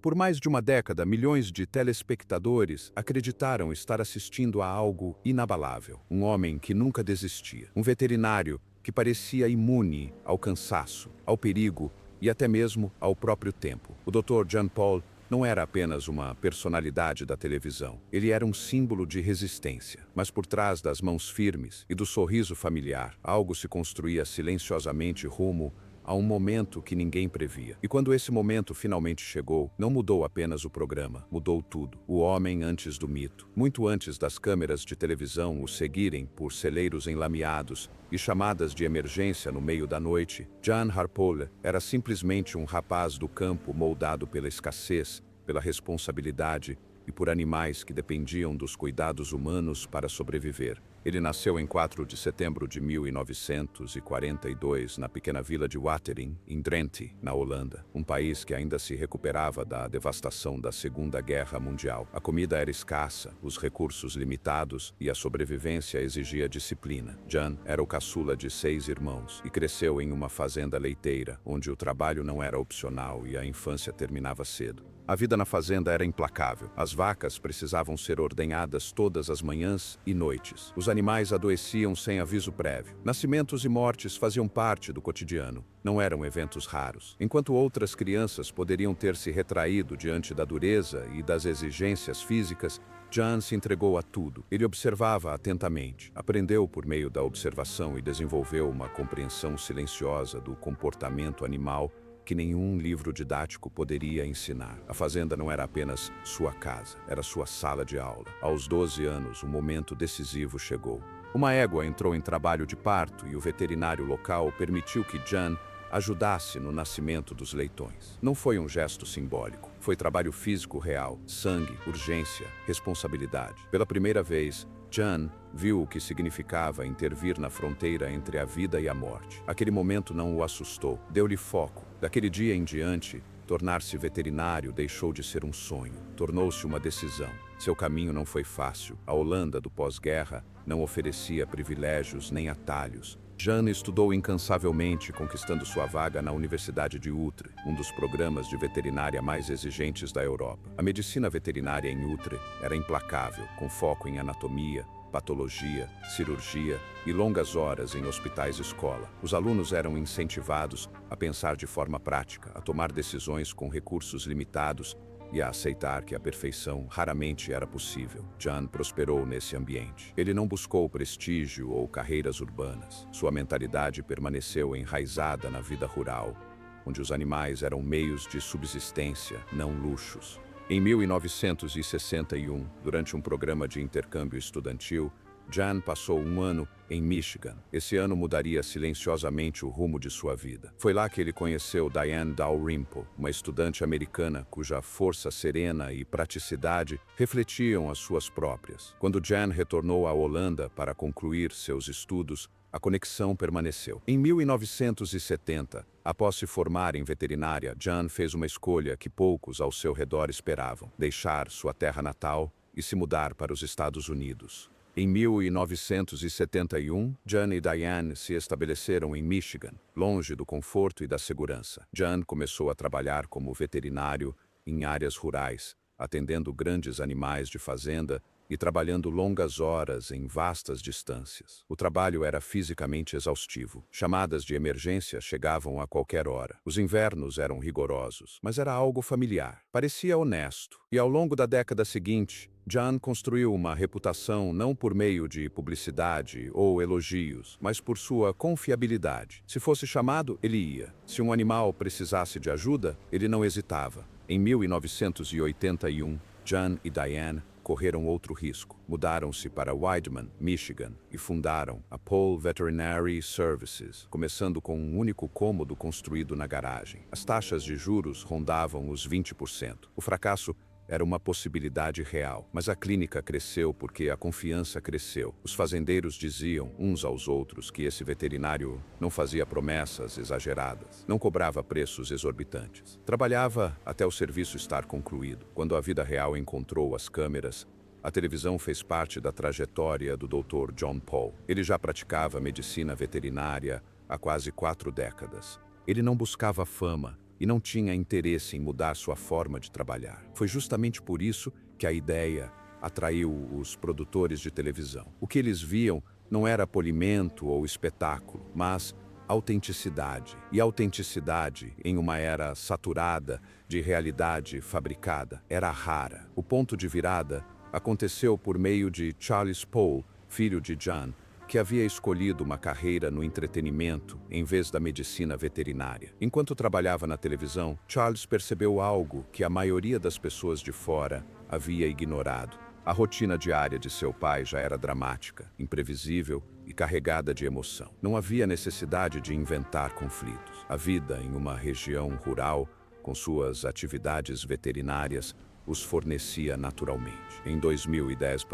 Por mais de uma década, milhões de telespectadores acreditaram estar assistindo a algo inabalável. Um homem que nunca desistia. Um veterinário que parecia imune ao cansaço, ao perigo e até mesmo ao próprio tempo. O Dr. John Paul não era apenas uma personalidade da televisão. Ele era um símbolo de resistência. Mas por trás das mãos firmes e do sorriso familiar, algo se construía silenciosamente rumo a um momento que ninguém previa. E quando esse momento finalmente chegou, não mudou apenas o programa, mudou tudo. O homem antes do mito. Muito antes das câmeras de televisão o seguirem por celeiros enlameados e chamadas de emergência no meio da noite, John Harpole era simplesmente um rapaz do campo moldado pela escassez, pela responsabilidade e por animais que dependiam dos cuidados humanos para sobreviver. Ele nasceu em 4 de setembro de 1942 na pequena vila de Watering, em Drenthe, na Holanda, um país que ainda se recuperava da devastação da Segunda Guerra Mundial. A comida era escassa, os recursos limitados e a sobrevivência exigia disciplina. John era o caçula de 6 irmãos e cresceu em uma fazenda leiteira, onde o trabalho não era opcional e a infância terminava cedo. A vida na fazenda era implacável. As vacas precisavam ser ordenhadas todas as manhãs e noites. Os animais adoeciam sem aviso prévio. Nascimentos e mortes faziam parte do cotidiano. Não eram eventos raros. Enquanto outras crianças poderiam ter se retraído diante da dureza e das exigências físicas, John se entregou a tudo. Ele observava atentamente, aprendeu por meio da observação e desenvolveu uma compreensão silenciosa do comportamento animal que nenhum livro didático poderia ensinar. A fazenda não era apenas sua casa, era sua sala de aula. Aos 12 anos, um momento decisivo chegou. Uma égua entrou em trabalho de parto e o veterinário local permitiu que John ajudasse no nascimento dos leitões. Não foi um gesto simbólico, foi trabalho físico real, sangue, urgência, responsabilidade. Pela primeira vez, John viu o que significava intervir na fronteira entre a vida e a morte. Aquele momento não o assustou, deu-lhe foco. Daquele dia em diante, tornar-se veterinário deixou de ser um sonho, tornou-se uma decisão. Seu caminho não foi fácil. A Holanda do pós-guerra não oferecia privilégios nem atalhos. John estudou incansavelmente, conquistando sua vaga na Universidade de Utrecht, um dos programas de veterinária mais exigentes da Europa. A medicina veterinária em Utrecht era implacável, com foco em anatomia, patologia, cirurgia e longas horas em hospitais-escola. Os alunos eram incentivados a pensar de forma prática, a tomar decisões com recursos limitados e a aceitar que a perfeição raramente era possível. John prosperou nesse ambiente. Ele não buscou prestígio ou carreiras urbanas. Sua mentalidade permaneceu enraizada na vida rural, onde os animais eram meios de subsistência, não luxos. Em 1961, durante um programa de intercâmbio estudantil, John passou um ano em Michigan. Esse ano mudaria silenciosamente o rumo de sua vida. Foi lá que ele conheceu Diane Dalrymple, uma estudante americana cuja força serena e praticidade refletiam as suas próprias. Quando John retornou à Holanda para concluir seus estudos, a conexão permaneceu. Em 1970, após se formar em veterinária, John fez uma escolha que poucos ao seu redor esperavam: deixar sua terra natal e se mudar para os Estados Unidos. Em 1971, John e Diane se estabeleceram em Michigan, longe do conforto e da segurança. John começou a trabalhar como veterinário em áreas rurais, atendendo grandes animais de fazenda e trabalhando longas horas em vastas distâncias. O trabalho era fisicamente exaustivo. Chamadas de emergência chegavam a qualquer hora. Os invernos eram rigorosos, mas era algo familiar. Parecia honesto. E ao longo da década seguinte, John construiu uma reputação não por meio de publicidade ou elogios, mas por sua confiabilidade. Se fosse chamado, ele ia. Se um animal precisasse de ajuda, ele não hesitava. Em 1981, John e Diane correram outro risco. Mudaram-se para Wideman, Michigan, e fundaram a Paul Veterinary Services, começando com um único cômodo construído na garagem. As taxas de juros rondavam os 20%. O fracasso era uma possibilidade real, mas a clínica cresceu porque a confiança cresceu. Os fazendeiros diziam uns aos outros que esse veterinário não fazia promessas exageradas, não cobrava preços exorbitantes. Trabalhava até o serviço estar concluído. Quando a vida real encontrou as câmeras, a televisão fez parte da trajetória do Dr. John Paul. Ele já praticava medicina veterinária há quase 4 décadas. Ele não buscava fama, e não tinha interesse em mudar sua forma de trabalhar. Foi justamente por isso que a ideia atraiu os produtores de televisão. O que eles viam não era polimento ou espetáculo, mas autenticidade. E autenticidade, em uma era saturada de realidade fabricada, era rara. O ponto de virada aconteceu por meio de Charles Poole, filho de John, que havia escolhido uma carreira no entretenimento em vez da medicina veterinária. Enquanto trabalhava na televisão, Charles percebeu algo que a maioria das pessoas de fora havia ignorado. A rotina diária de seu pai já era dramática, imprevisível e carregada de emoção. Não havia necessidade de inventar conflitos. A vida em uma região rural, com suas atividades veterinárias, os fornecia naturalmente. Em 2010,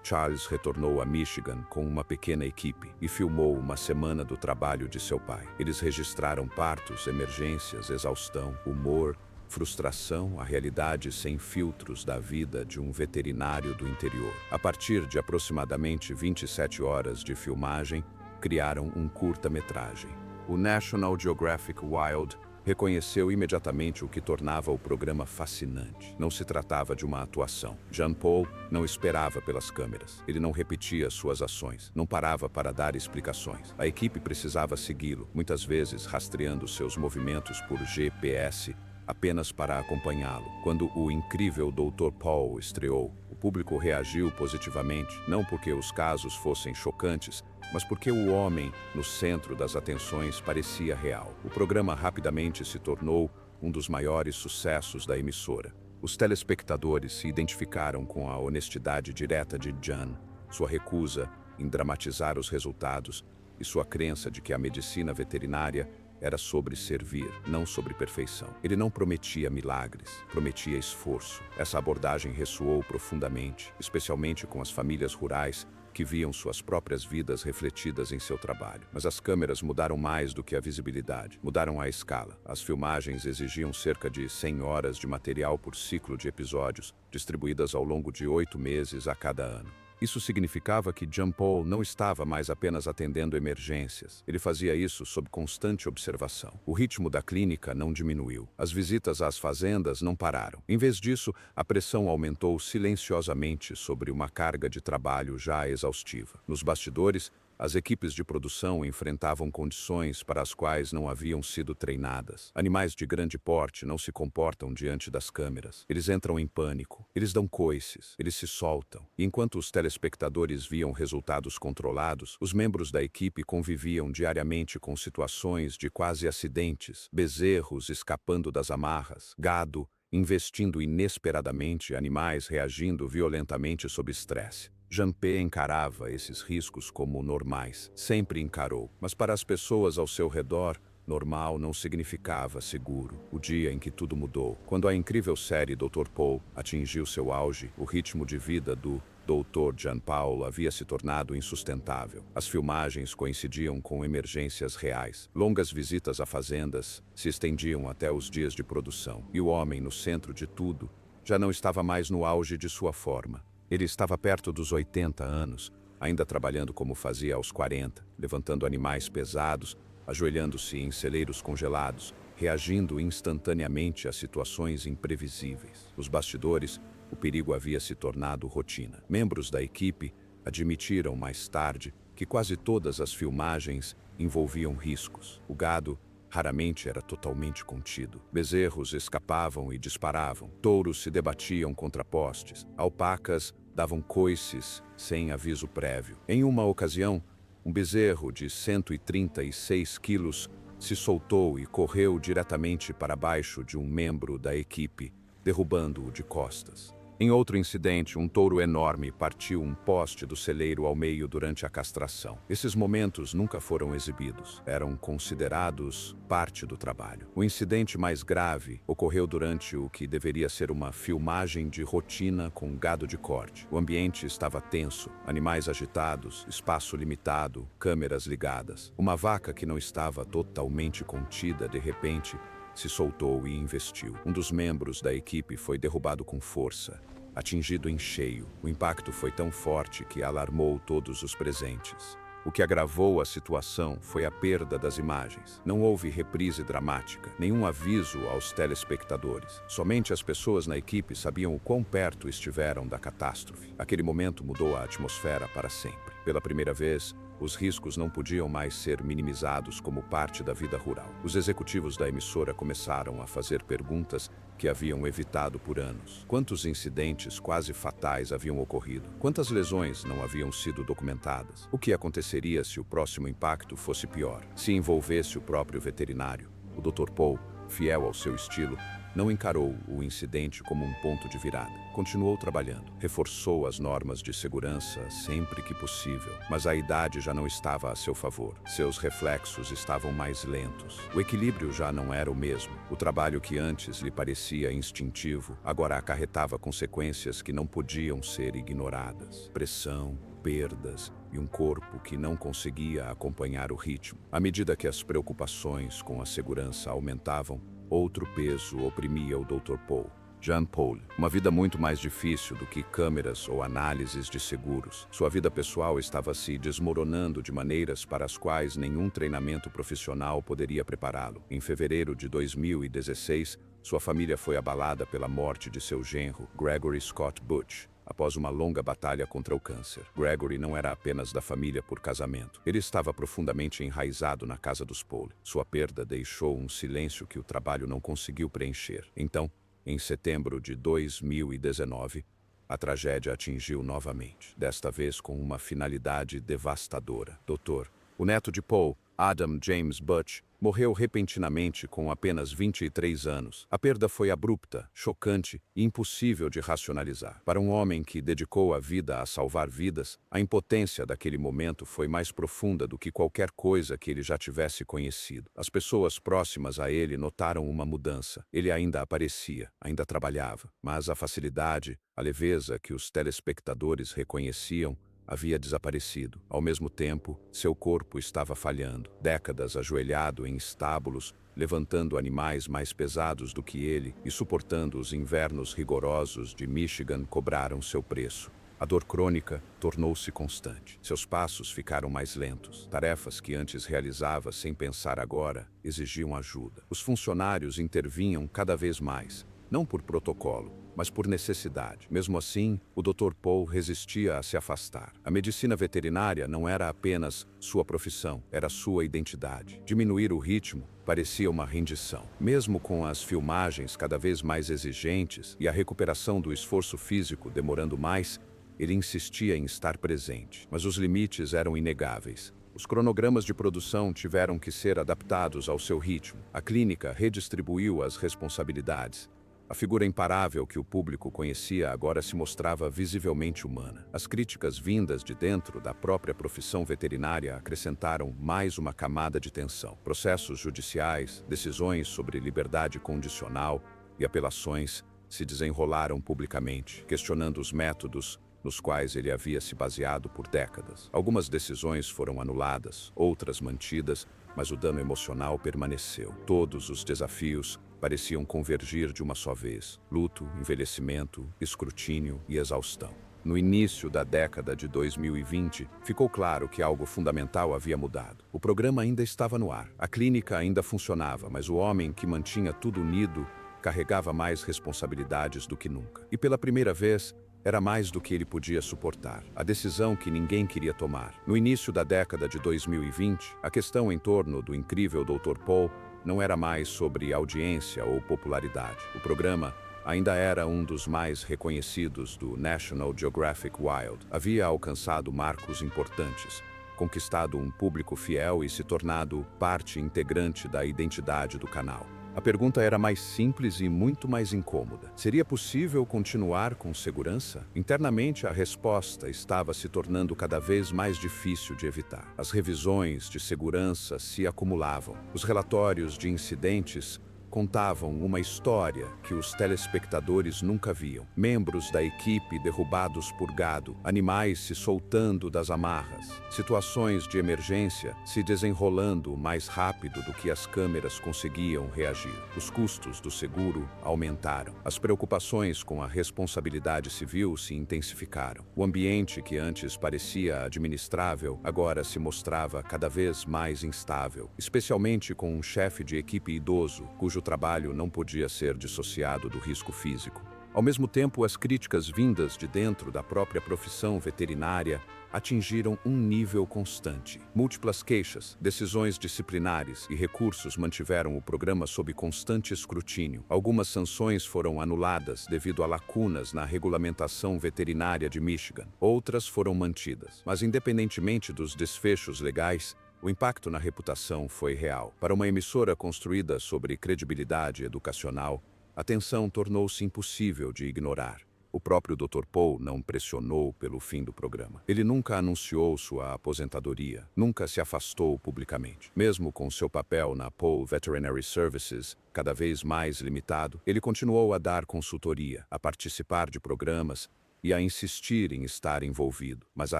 Charles retornou a Michigan com uma pequena equipe e filmou uma semana do trabalho de seu pai. Eles registraram partos, emergências, exaustão, humor, frustração, a realidade sem filtros da vida de um veterinário do interior. A partir de aproximadamente 27 horas de filmagem, criaram um curta-metragem. O National Geographic Wild reconheceu imediatamente o que tornava o programa fascinante. Não se tratava de uma atuação. John Paul não esperava pelas câmeras. Ele não repetia suas ações, não parava para dar explicações. A equipe precisava segui-lo, muitas vezes rastreando seus movimentos por GPS, apenas para acompanhá-lo. Quando o incrível Dr. Paul estreou, o público reagiu positivamente, não porque os casos fossem chocantes, mas porque o homem no centro das atenções parecia real. O programa rapidamente se tornou um dos maiores sucessos da emissora. Os telespectadores se identificaram com a honestidade direta de John, sua recusa em dramatizar os resultados e sua crença de que a medicina veterinária era sobre servir, não sobre perfeição. Ele não prometia milagres, prometia esforço. Essa abordagem ressoou profundamente, especialmente com as famílias rurais que viam suas próprias vidas refletidas em seu trabalho. Mas as câmeras mudaram mais do que a visibilidade, mudaram a escala. As filmagens exigiam cerca de 100 horas de material por ciclo de episódios, distribuídas ao longo de 8 meses a cada ano. Isso significava que John Paul não estava mais apenas atendendo emergências. Ele fazia isso sob constante observação. O ritmo da clínica não diminuiu. As visitas às fazendas não pararam. Em vez disso, a pressão aumentou silenciosamente sobre uma carga de trabalho já exaustiva. Nos bastidores, as equipes de produção enfrentavam condições para as quais não haviam sido treinadas. Animais de grande porte não se comportam diante das câmeras. Eles entram em pânico, eles dão coices, eles se soltam. E enquanto os telespectadores viam resultados controlados, os membros da equipe conviviam diariamente com situações de quase acidentes, bezerros escapando das amarras, gado investindo inesperadamente, animais reagindo violentamente sob estresse. John P. encarava esses riscos como normais, sempre encarou, mas para as pessoas ao seu redor, normal não significava seguro. O dia em que tudo mudou, quando a incrível série Dr. Paul atingiu seu auge, o ritmo de vida do Dr. John Paul havia se tornado insustentável. As filmagens coincidiam com emergências reais. Longas visitas a fazendas se estendiam até os dias de produção, e o homem no centro de tudo já não estava mais no auge de sua forma. Ele estava perto dos 80 anos, ainda trabalhando como fazia aos 40, levantando animais pesados, ajoelhando-se em celeiros congelados, reagindo instantaneamente a situações imprevisíveis. Nos bastidores, o perigo havia se tornado rotina. Membros da equipe admitiram mais tarde que quase todas as filmagens envolviam riscos. O gado raramente era totalmente contido. Bezerros escapavam e disparavam. Touros se debatiam contra postes. Alpacas davam coices sem aviso prévio. Em uma ocasião, um bezerro de 136 quilos se soltou e correu diretamente para baixo de um membro da equipe, derrubando-o de costas. Em outro incidente, um touro enorme partiu um poste do celeiro ao meio durante a castração. Esses momentos nunca foram exibidos, eram considerados parte do trabalho. O incidente mais grave ocorreu durante o que deveria ser uma filmagem de rotina com gado de corte. O ambiente estava tenso, animais agitados, espaço limitado, câmeras ligadas. Uma vaca que não estava totalmente contida, de repente, se soltou e investiu. Um dos membros da equipe foi derrubado com força, atingido em cheio. O impacto foi tão forte que alarmou todos os presentes. O que agravou a situação foi a perda das imagens. Não houve reprise dramática, nenhum aviso aos telespectadores. Somente as pessoas na equipe sabiam o quão perto estiveram da catástrofe. Aquele momento mudou a atmosfera para sempre. Pela primeira vez, os riscos não podiam mais ser minimizados como parte da vida rural. Os executivos da emissora começaram a fazer perguntas que haviam evitado por anos. Quantos incidentes quase fatais haviam ocorrido? Quantas lesões não haviam sido documentadas? O que aconteceria se o próximo impacto fosse pior? Se envolvesse o próprio veterinário? O Dr. Paul, fiel ao seu estilo, não encarou o incidente como um ponto de virada. Continuou trabalhando, reforçou as normas de segurança sempre que possível, mas a idade já não estava a seu favor. Seus reflexos estavam mais lentos. O equilíbrio já não era o mesmo. O trabalho que antes lhe parecia instintivo, agora acarretava consequências que não podiam ser ignoradas. Pressão, perdas e um corpo que não conseguia acompanhar o ritmo. À medida que as preocupações com a segurança aumentavam, outro peso oprimia o Dr. Paul. Jean Paul, uma vida muito mais difícil do que câmeras ou análises de seguros. Sua vida pessoal estava se desmoronando de maneiras para as quais nenhum treinamento profissional poderia prepará-lo. Em fevereiro de 2016, sua família foi abalada pela morte de seu genro, Gregory Scott Butch, após uma longa batalha contra o câncer. Gregory não era apenas da família por casamento. Ele estava profundamente enraizado na casa dos Paul. Sua perda deixou um silêncio que o trabalho não conseguiu preencher. Então, em setembro de 2019, a tragédia atingiu novamente, desta vez com uma finalidade devastadora. Doutor, o neto de Paul, Adam James Butch, morreu repentinamente com apenas 23 anos. A perda foi abrupta, chocante e impossível de racionalizar. Para um homem que dedicou a vida a salvar vidas, a impotência daquele momento foi mais profunda do que qualquer coisa que ele já tivesse conhecido. As pessoas próximas a ele notaram uma mudança. Ele ainda aparecia, ainda trabalhava, mas a facilidade, a leveza que os telespectadores reconheciam havia desaparecido. Ao mesmo tempo, seu corpo estava falhando. Décadas ajoelhado em estábulos, levantando animais mais pesados do que ele e suportando os invernos rigorosos de Michigan cobraram seu preço. A dor crônica tornou-se constante. Seus passos ficaram mais lentos. Tarefas que antes realizava sem pensar agora exigiam ajuda. Os funcionários intervinham cada vez mais, não por protocolo, mas por necessidade. Mesmo assim, o Dr. Paul resistia a se afastar. A medicina veterinária não era apenas sua profissão, era sua identidade. Diminuir o ritmo parecia uma rendição. Mesmo com as filmagens cada vez mais exigentes e a recuperação do esforço físico demorando mais, ele insistia em estar presente. Mas os limites eram inegáveis. Os cronogramas de produção tiveram que ser adaptados ao seu ritmo. A clínica redistribuiu as responsabilidades. A figura imparável que o público conhecia agora se mostrava visivelmente humana. As críticas vindas de dentro da própria profissão veterinária acrescentaram mais uma camada de tensão. Processos judiciais, decisões sobre liberdade condicional e apelações se desenrolaram publicamente, questionando os métodos nos quais ele havia se baseado por décadas. Algumas decisões foram anuladas, outras mantidas, mas o dano emocional permaneceu. Todos os desafios pareciam convergir de uma só vez: luto, envelhecimento, escrutínio e exaustão. No início da década de 2020, ficou claro que algo fundamental havia mudado. O programa ainda estava no ar, a clínica ainda funcionava, mas o homem que mantinha tudo unido carregava mais responsabilidades do que nunca. E pela primeira vez, era mais do que ele podia suportar. A decisão que ninguém queria tomar. No início da década de 2020, a questão em torno do incrível Dr. Paul não era mais sobre audiência ou popularidade. O programa ainda era um dos mais reconhecidos do National Geographic Wild. Havia alcançado marcos importantes, conquistado um público fiel e se tornado parte integrante da identidade do canal. A pergunta era mais simples e muito mais incômoda. Seria possível continuar com segurança? Internamente, a resposta estava se tornando cada vez mais difícil de evitar. As revisões de segurança se acumulavam. Os relatórios de incidentes contavam uma história que os telespectadores nunca viam. Membros da equipe derrubados por gado, animais se soltando das amarras, situações de emergência se desenrolando mais rápido do que as câmeras conseguiam reagir. Os custos do seguro aumentaram. As preocupações com a responsabilidade civil se intensificaram. O ambiente que antes parecia administrável agora se mostrava cada vez mais instável, especialmente com um chefe de equipe idoso, cujo trabalho não podia ser dissociado do risco físico. Ao mesmo tempo, as críticas vindas de dentro da própria profissão veterinária atingiram um nível constante. Múltiplas queixas, decisões disciplinares e recursos mantiveram o programa sob constante escrutínio. Algumas sanções foram anuladas devido a lacunas na regulamentação veterinária de Michigan. Outras foram mantidas. Mas, independentemente dos desfechos legais, o impacto na reputação foi real. Para uma emissora construída sobre credibilidade educacional, a tensão tornou-se impossível de ignorar. O próprio Dr. Paul não pressionou pelo fim do programa. Ele nunca anunciou sua aposentadoria, nunca se afastou publicamente. Mesmo com seu papel na Paul Veterinary Services cada vez mais limitado, ele continuou a dar consultoria, a participar de programas e a insistir em estar envolvido. Mas a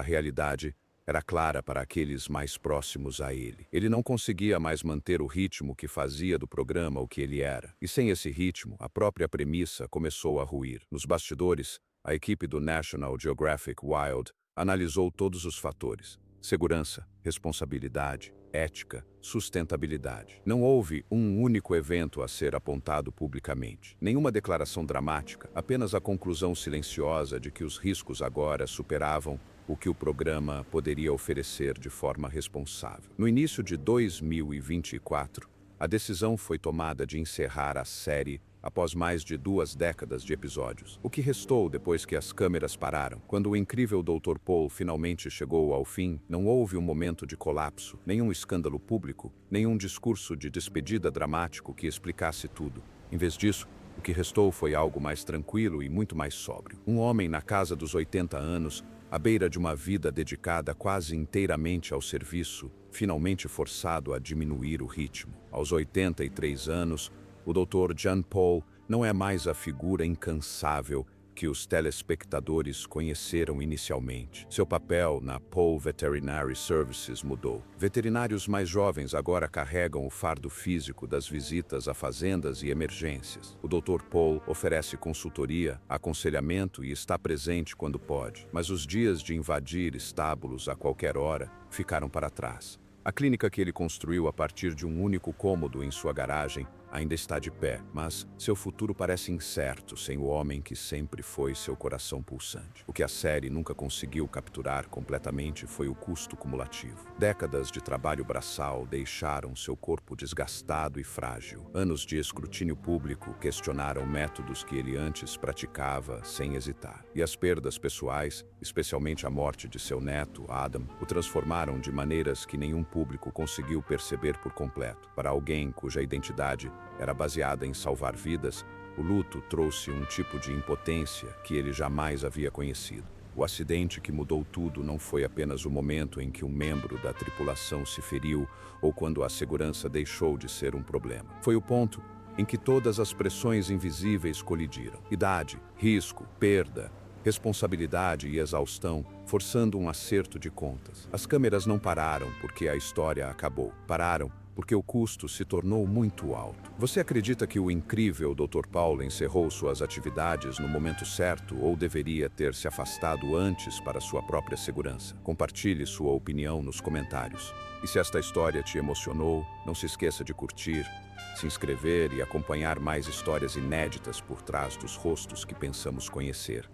realidade era clara para aqueles mais próximos a ele. Ele não conseguia mais manter o ritmo que fazia do programa o que ele era. E sem esse ritmo, a própria premissa começou a ruir. Nos bastidores, a equipe do National Geographic Wild analisou todos os fatores: segurança, responsabilidade, ética, sustentabilidade. Não houve um único evento a ser apontado publicamente. Nenhuma declaração dramática, apenas a conclusão silenciosa de que os riscos agora superavam o que o programa poderia oferecer de forma responsável. No início de 2024, a decisão foi tomada de encerrar a série após mais de 2 décadas de episódios. O que restou depois que as câmeras pararam? Quando o incrível Dr. Paul finalmente chegou ao fim, não houve um momento de colapso, nenhum escândalo público, nenhum discurso de despedida dramático que explicasse tudo. Em vez disso, o que restou foi algo mais tranquilo e muito mais sóbrio. Um homem na casa dos 80 anos, à beira de uma vida dedicada quase inteiramente ao serviço, finalmente forçado a diminuir o ritmo. Aos 83 anos, o Dr. John Paul não é mais a figura incansável que os telespectadores conheceram inicialmente. Seu papel na Paul Veterinary Services mudou. Veterinários mais jovens agora carregam o fardo físico das visitas a fazendas e emergências. O Dr. Paul oferece consultoria, aconselhamento e está presente quando pode. Mas os dias de invadir estábulos a qualquer hora ficaram para trás. A clínica que ele construiu a partir de um único cômodo em sua garagem ainda está de pé, mas seu futuro parece incerto sem o homem que sempre foi seu coração pulsante. O que a série nunca conseguiu capturar completamente foi o custo cumulativo. Décadas de trabalho braçal deixaram seu corpo desgastado e frágil. Anos de escrutínio público questionaram métodos que ele antes praticava sem hesitar. E as perdas pessoais, especialmente a morte de seu neto, Adam, o transformaram de maneiras que nenhum público conseguiu perceber por completo. Para alguém cuja identidade era baseada em salvar vidas, o luto trouxe um tipo de impotência que ele jamais havia conhecido. O acidente que mudou tudo não foi apenas o momento em que um membro da tripulação se feriu ou quando a segurança deixou de ser um problema. Foi o ponto em que todas as pressões invisíveis colidiram. Idade, risco, perda, responsabilidade e exaustão, forçando um acerto de contas. As câmeras não pararam porque a história acabou. Pararam porque o custo se tornou muito alto. Você acredita que o incrível Dr. Paul encerrou suas atividades no momento certo ou deveria ter se afastado antes para sua própria segurança? Compartilhe sua opinião nos comentários. E se esta história te emocionou, não se esqueça de curtir, se inscrever e acompanhar mais histórias inéditas por trás dos rostos que pensamos conhecer.